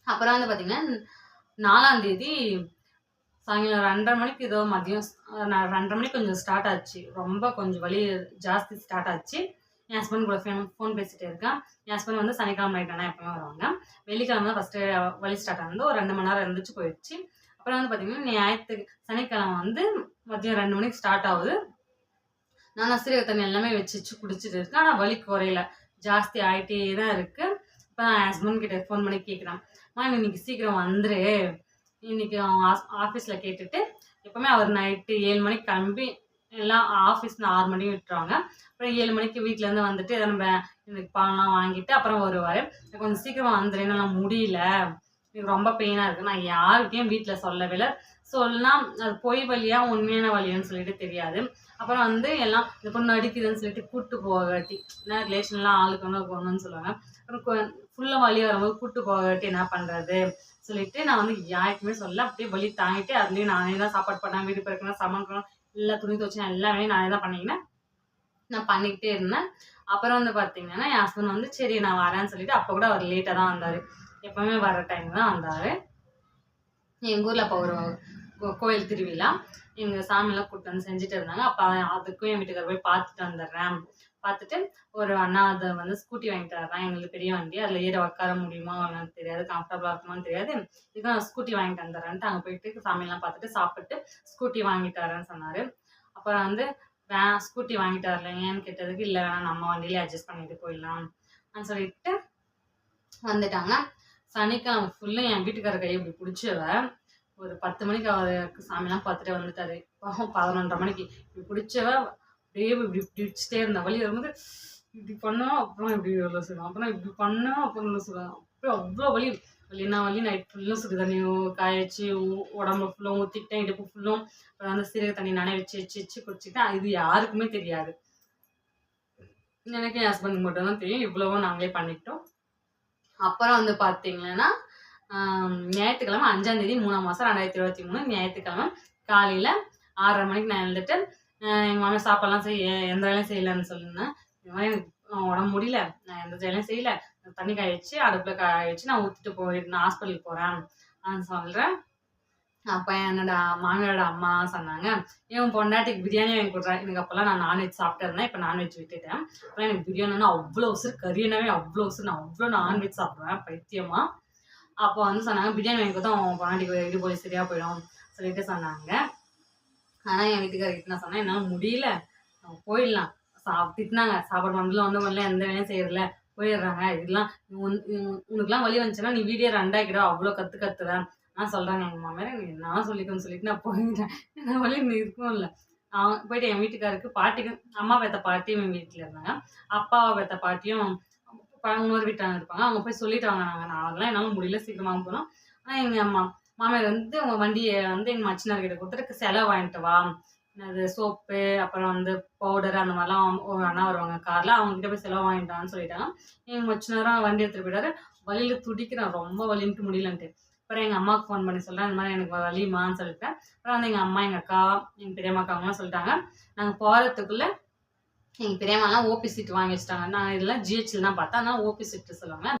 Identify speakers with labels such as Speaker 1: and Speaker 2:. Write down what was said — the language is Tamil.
Speaker 1: அப்புறம் வந்து பார்த்தீங்கன்னா 4ஆம் தேதி சாயங்காலம் 2:30 மணிக்கு ஏதோ மதியம் 2:30 மணிக்கு கொஞ்சம் ஸ்டார்ட் ஆச்சு. ரொம்ப கொஞ்சம் வலி ஜாஸ்தி ஸ்டார்ட் ஆச்சு. என் ஹஸ்பண்ட் கூட ஃபோன் பேசிட்டே இருக்கேன். என் ஹஸ்பண்ட் வந்து சனிக்கிழமை நைட் ஆனா எப்பவுமே வருவாங்க. வெள்ளிக்கிழமை தான் ஃபர்ஸ்ட்டு வலி ஸ்டார்ட் ஆனது. ஒரு 2 மணி நேரம் இருந்துச்சு போயிடுச்சு. அப்புறம் வந்து பார்த்தீங்கன்னா, சனிக்கிழமை வந்து மதியம் 2 மணிக்கு ஸ்டார்ட் ஆகுது. நான் சீரக தண்ணி எல்லாமே வச்சு குடிச்சிட்டு இருக்கேன். ஆனால் வலி குறையல. ஜாஸ்தி ஆகிட்டே தான் இருக்கு. இப்போ நான் என் ஹஸ்பண்ட் கிட்ட ஃபோன் பண்ணி கேட்குறேன். இன்னைக்கு சீக்கிரம் வந்துரு. இன்னைக்கு ஆஃபீஸில் கேட்டுட்டு எப்பவுமே அவர் நைட்டு 7 மணிக்கு கிளம்பி எல்லாம் ஆஃபீஸ்ல 6 மணிக்கு விட்டுருவாங்க. அப்புறம் 7 மணிக்கு வீட்டிலேருந்து வந்துட்டு எதாவது நம்ம எனக்கு பழம்லாம் வாங்கிட்டு அப்புறம் வருவார். கொஞ்சம் சீக்கிரமா வந்துரு, என்னால் முடியல, எனக்கு ரொம்ப பெயினாக இருக்குது. நான் யாருக்கையும் வீட்டில் சொல்லவே இல்லை. சொன்னால் அது பொய் வழியா உண்மையான வழியான்னு சொல்லிட்டு தெரியாது. அப்புறம் வந்து எல்லாம் இந்த பொண்ணு நடிக்குதுன்னு சொல்லிட்டு கூப்பிட்டு போகாட்டி, ஏன்னா ரிலேஷன்லாம் ஆளுக்கு ஒன்றுன்னு சொல்லுவாங்க. அப்புறம் ஃபுல்லாக வலி வரும்போது கூப்பிட்டு போகாட்டி என்ன பண்ணுறது சொல்லிட்டு நான் வந்து யாருக்குமே சொல்ல. அப்படியே வலி தாங்கிட்டு அதுலேயும் நானே தான் சாப்பாடு பண்ணேன், வீடு பெருக்கணும், சமைக்கணும், எல்லா துணி துவச்சேன், எல்லாமே நானே தான் பண்ணிக்கினேன். நான் பண்ணிக்கிட்டே இருந்தேன். அப்புறம் வந்து பார்த்தீங்கன்னா என் ஹஸ்பண்ட் வந்து சரி நான் வரேன்னு சொல்லிட்டு அப்போ கூட அவர் லேட்டாக தான் வந்தார். எப்பவுமே வர டைம் தான் வந்தார். எங்கள் ஊரில் அப்போ ஒரு கோயில் திருவிழா, எங்கள் சாமியெல்லாம் கூப்பிட்டு வந்து செஞ்சுட்டு இருந்தாங்க. அப்போ அதுக்கும் என் வீட்டுக்காரர் போய் பார்த்துட்டு வந்துடுறேன். பார்த்துட்டு ஒரு அண்ணா அதை வந்து ஸ்கூட்டி வாங்கிட்டு வர்றேன், எங்களுக்கு பெரிய வண்டி, அதில் ஏற உட்கார முடியுமா என்னன்னு தெரியாது, கம்ஃபர்டபுளாக இருக்குமான்னு தெரியாது, இதுக்கு நான் ஸ்கூட்டி வாங்கிட்டு வந்துடுறேன்ட்டு அங்கே போயிட்டு சாமியெல்லாம் பார்த்துட்டு சாப்பிட்டு ஸ்கூட்டி வாங்கிட்டு வரேன்னு சொன்னார். அப்புறம் வந்து ஸ்கூட்டி வாங்கிட்டு வரலைங்கன்னு கேட்டதுக்கு இல்லை வேணாம் நம்ம வண்டியிலே அட்ஜஸ்ட் பண்ணிட்டு போயிடலாம் சொல்லிட்டு வந்துட்டாங்க. சனிக்கிழமை ஃபுல்லும் என் வீட்டுக்கார கையை இப்படி பிடிச்சவ ஒரு 10 மணிக்கு அவருக்கு சாமியெல்லாம் பார்த்துட்டு வந்துட்டாரு. 11:30 மணிக்கு இப்படி பிடிச்சவ அப்படியே இப்படி பிடிச்சிட்டே இருந்த வலி வரும்போது இப்படி பண்ணோம், அப்புறம் இப்படி உள்ள சொல்லுவோம், அப்புறம் இப்படி பண்ணோம், அப்புறம் உள்ள சொல்லுவாங்க. அப்புறம் அவ்வளோ வலி வலினா வலி. நைட் ஃபுல்லும் சுடு தண்ணி காய வச்சு உடம்பு ஃபுல்லும் ஊற்றிட்டேன், இடுப்பு ஃபுல்லும். அப்புறம் வந்து சீரக தண்ணி நானே வச்சு குடிச்சிட்டேன். இது யாருக்குமே தெரியாது, எனக்கு என் ஹஸ்பண்டுக்கு மட்டும் தான் தெரியும். இவ்வளவும் நாங்களே பண்ணிக்கிட்டோம். அப்புறம் வந்து பார்த்தீங்கன்னா ஞாயிற்றுக்கிழமை 5ஆம் தேதி 3ஆம் மாதம் 2023 ஞாயிற்றுக்கிழமை காலையில் 6:30 மணிக்கு நான் எழுந்துட்டு எங்கள் மாமியார் சாப்பாடுலாம் எந்த வேலையும் செய்யலைன்னு சொல்லியிருந்தேன். இந்த மாதிரி எனக்கு உடம்பு முடியல, நான் எந்த வேலையும் செய்யலை, தண்ணி காய வச்சு அடுப்பில் காய வச்சு நான் ஊற்றிட்டு நான் ஹாஸ்பிட்டலுக்கு போகிறேன் சொல்கிறேன். அப்போ என்னோட மாமியாரோட அம்மா சொன்னாங்க, இவன் பொண்டாட்டிக்கு பிரியாணி வாங்கி கொடுக்குறேன். எனக்கு அப்போல்லாம் நான் நான்வெஜ் சாப்பிட்டு இருந்தேன், இப்போ நான்வெஜ் விட்டுட்டேன். அப்போலாம் எனக்கு பிரியாணினா அவ்வளோ உசுறு, கறினாவே அவ்வளோ உசுறு, நான் அவ்வளோ நான்வெஜ் சாப்பிடுவேன் பைத்தியமா. அப்போ வந்து சொன்னாங்க பிரியாணி வாங்கி கொடுத்தா அவன் பொண்டாட்டிக்கு இது போய் சரியாக போயிடும் சொல்லிட்டு சொன்னாங்க. ஆனால் என் வீட்டுக்காரர்கிட்ட நான் சொன்னேன் என்னால் முடியல, போயிடலாம். திட்டினாங்க, சாப்பாடு பண்ணல ஒன்றும் பண்ணல, எந்த வேலையும் செய்யறதில்ல, போயிடுறாங்க, இதெல்லாம் உனக்குலாம் வலி வந்துச்சுன்னா நீ வீடியோ 2 அவ்வளோ கற்றுறேன் நான் சொல்கிறாங்க எங்கள் மாமியார். நான் சொல்லிக்கணும்னு சொல்லிட்டு நான் போயிட்டேன். என்ன வலி இருக்கும் இல்லை. போயிட்டு என் வீட்டுக்காருக்கு பாட்டிக்கு அம்மா பெற்ற பாட்டியும் என் வீட்டில் இருந்தாங்க, அப்பாவை பெற்ற பாட்டியும் இன்னொரு வீட்டாங்க இருப்பாங்க. அவங்க போய் சொல்லிட்டு வாங்கினாங்க, நான் அதெல்லாம் என்னால் முடியல, சீக்கிரமாக போனோம். ஆனால் எங்கள் மாமியார் வந்து உங்கள் வண்டியை வந்து எங்கள் மச்சினார்கிட்ட கொடுத்துட்டு செலவு வாங்கிட்டு வா, அது சோப்பு அப்புறம் வந்து பவுடர் அந்த மாதிரிலாம் ஒரு அண்ணா வருவாங்க காரில், அவங்ககிட்ட போய் செலவு வாங்கிட்டான்னு சொல்லிட்டாங்க. எங்கள் மச்சினாரும் வண்டி எடுத்துகிட்டு போயிட்டாரு. வலியில் துடிக்கிறேன், ரொம்ப வலின்ட்டு முடியலன்ட்டு. அப்புறம் எங்கள் அம்மாவுக்கு ஃபோன் பண்ணி சொல்கிறேன், இந்த மாதிரி எனக்கு வலிமான்னு சொல்லிட்டேன். அப்புறம் வந்து எங்கள் அம்மா, எங்கள் அக்கா, எங்கள் பெரியம்மாக்கா அவங்களாம் சொல்லிட்டாங்க. நாங்கள் போகிறதுக்குள்ளே எங்கள் பெரியம்மாலாம் ஓபி சீட் வாங்கி வச்சுட்டாங்க. நான் இதெல்லாம் ஜிஹெச்சில் தான் பார்த்தேன், அதனால் ஓபி சீட்டு சொல்லுவாங்க.